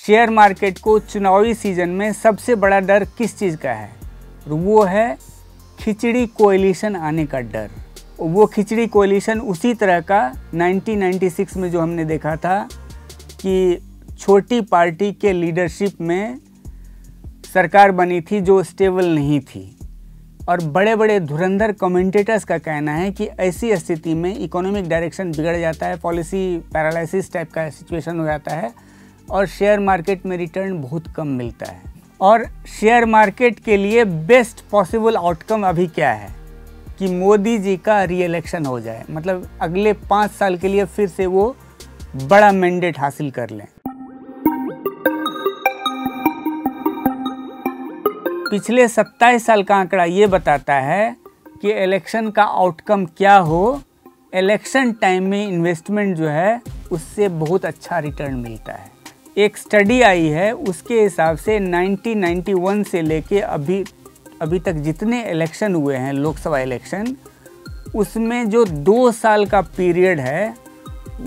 Share market को चुनावी season में सबसे बड़ा डर किस चीज़ का है? वो है खिचड़ी कोएलिशन आने का डर। वो खिचड़ी कोएलिशन उसी तरह का 1996 में जो हमने देखा था कि छोटी पार्टी के लीडरशिप में सरकार बनी थी जो स्टेबल नहीं थी, और बड़े बड़े धुरंधर कमेंटेटर्स का कहना है कि ऐसी स्थिति में इकोनॉमिक डायरेक्शन बिगड़ जाता है, पॉलिसी पैरालिसिस टाइप का सिचुएशन हो जाता है और शेयर मार्केट में रिटर्न बहुत कम मिलता है। और शेयर मार्केट के लिए बेस्ट पॉसिबल आउटकम अभी क्या है कि मोदी जी का रीइलेक्शन हो जाए, मतलब अगले 5 साल के लिए फिर से वो बड़ा मैंडेट हासिल कर लें। पिछले 27 साल का आंकड़ा ये बताता है कि इलेक्शन का आउटकम क्या हो, इलेक्शन टाइम में इन्वेस्टमेंट जो है उससे बहुत अच्छा रिटर्न मिलता है। एक स्टडी आई है, उसके हिसाब से 1991 से लेके अभी तक जितने इलेक्शन हुए हैं, लोकसभा इलेक्शन, उसमें जो 2 साल का पीरियड है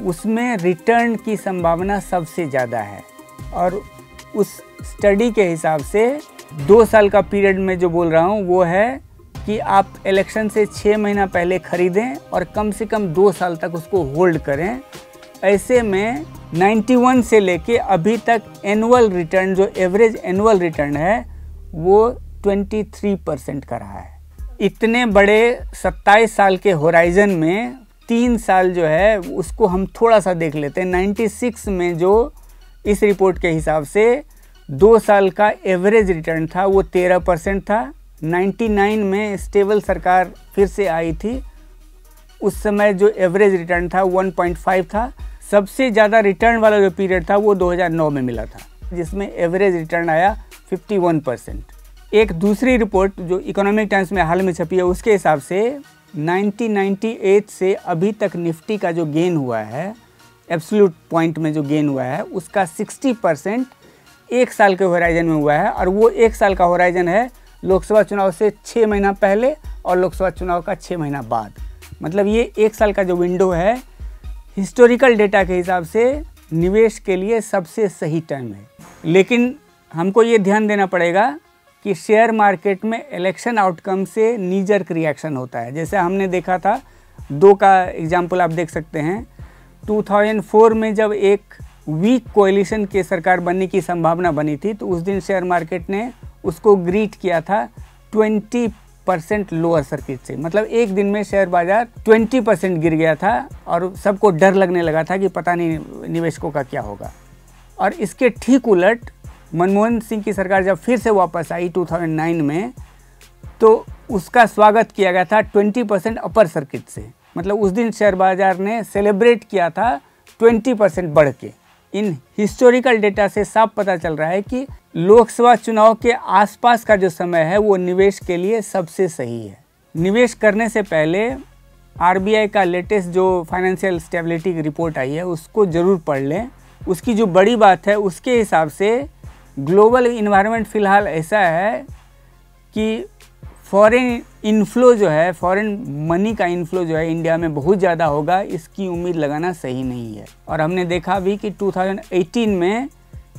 उसमें रिटर्न की संभावना सबसे ज़्यादा है। और उस स्टडी के हिसाब से 2 साल का पीरियड में जो बोल रहा हूँ वो है कि आप इलेक्शन से 6 महीना पहले ख़रीदें और कम से कम 2 साल तक उसको होल्ड करें। ऐसे में 91 से लेके अभी तक एनुअल रिटर्न, जो एवरेज एनुअल रिटर्न है, वो 23% का रहा है। इतने बड़े 27 साल के होराइजन में 3 साल जो है उसको हम थोड़ा सा देख लेते हैं। 96 में जो इस रिपोर्ट के हिसाब से 2 साल का एवरेज रिटर्न था वो 13% था। 99 में स्टेबल सरकार फिर से आई थी, उस समय जो एवरेज रिटर्न था 1.5 था। सबसे ज़्यादा रिटर्न वाला जो पीरियड था वो 2009 में मिला था, जिसमें एवरेज रिटर्न आया 51%। एक दूसरी रिपोर्ट जो इकोनॉमिक टाइम्स में हाल में छपी है उसके हिसाब से 1998 से अभी तक निफ्टी का जो गेन हुआ है, एब्सोल्यूट पॉइंट में जो गेन हुआ है, उसका 60% 1 साल के होराइजन में हुआ है। और वो 1 साल का होराइजन है लोकसभा चुनाव से 6 महीना पहले और लोकसभा चुनाव का 6 महीना बाद। मतलब ये 1 साल का जो विंडो है हिस्टोरिकल डेटा के हिसाब से निवेश के लिए सबसे सही टाइम है। लेकिन हमको ये ध्यान देना पड़ेगा कि शेयर मार्केट में इलेक्शन आउटकम से नी जर्क रिएक्शन होता है। जैसे हमने देखा था, 2 का एग्जाम्पल आप देख सकते हैं। 2004 में जब एक वीक कोएलिशन के सरकार बनने की संभावना बनी थी तो उस दिन शेयर मार्केट ने उसको ग्रीट किया था 20% लोअर सर्किट से। मतलब एक दिन में शेयर बाजार 20% गिर गया था और सबको डर लगने लगा था कि पता नहीं निवेशकों का क्या होगा। और इसके ठीक उलट मनमोहन सिंह की सरकार जब फिर से वापस आई 2009 में, तो उसका स्वागत किया गया था 20% अपर सर्किट से। मतलब उस दिन शेयर बाजार ने सेलिब्रेट किया था 20% बढ़ के। इन हिस्टोरिकल डेटा से साफ पता चल रहा है कि लोकसभा चुनाव के आसपास का जो समय है वो निवेश के लिए सबसे सही है। निवेश करने से पहले आरबीआई का लेटेस्ट जो फाइनेंशियल स्टेबिलिटी की रिपोर्ट आई है उसको ज़रूर पढ़ लें। उसकी जो बड़ी बात है उसके हिसाब से ग्लोबल इन्वायरमेंट फ़िलहाल ऐसा है कि फॉरेन इन्फ्लो जो है, फॉरेन मनी का इन्फ्लो जो है इंडिया में बहुत ज़्यादा होगा, इसकी उम्मीद लगाना सही नहीं है। और हमने देखा भी कि 2018 में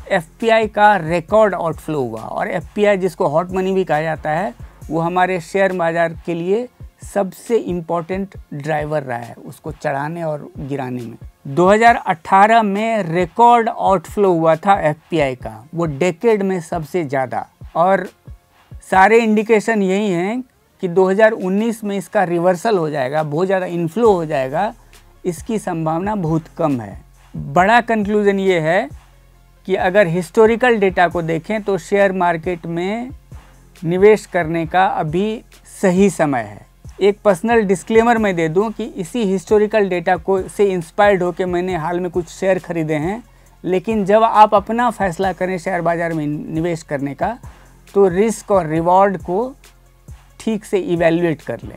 एफपीआई का रिकॉर्ड आउटफ्लो हुआ, और एफपीआई जिसको हॉट मनी भी कहा जाता है वो हमारे शेयर बाजार के लिए सबसे इम्पोर्टेंट ड्राइवर रहा है उसको चढ़ाने और गिराने में। 2018 में रिकॉर्ड आउटफ्लो हुआ था एफपीआई का, वो डेकेड में सबसे ज़्यादा। और सारे इंडिकेशन यही हैं कि 2019 में इसका रिवर्सल हो जाएगा, बहुत ज़्यादा इन्फ्लो हो जाएगा, इसकी संभावना बहुत कम है। बड़ा कंक्लूजन ये है कि अगर हिस्टोरिकल डेटा को देखें तो शेयर मार्केट में निवेश करने का अभी सही समय है। एक पर्सनल डिस्क्लेमर मैं दे दूं कि इसी हिस्टोरिकल डेटा को से इंस्पायर्ड होकर मैंने हाल में कुछ शेयर खरीदे हैं, लेकिन जब आप अपना फैसला करें शेयर बाज़ार में निवेश करने का तो रिस्क और रिवॉर्ड को ठीक से इवैल्यूएट कर लें।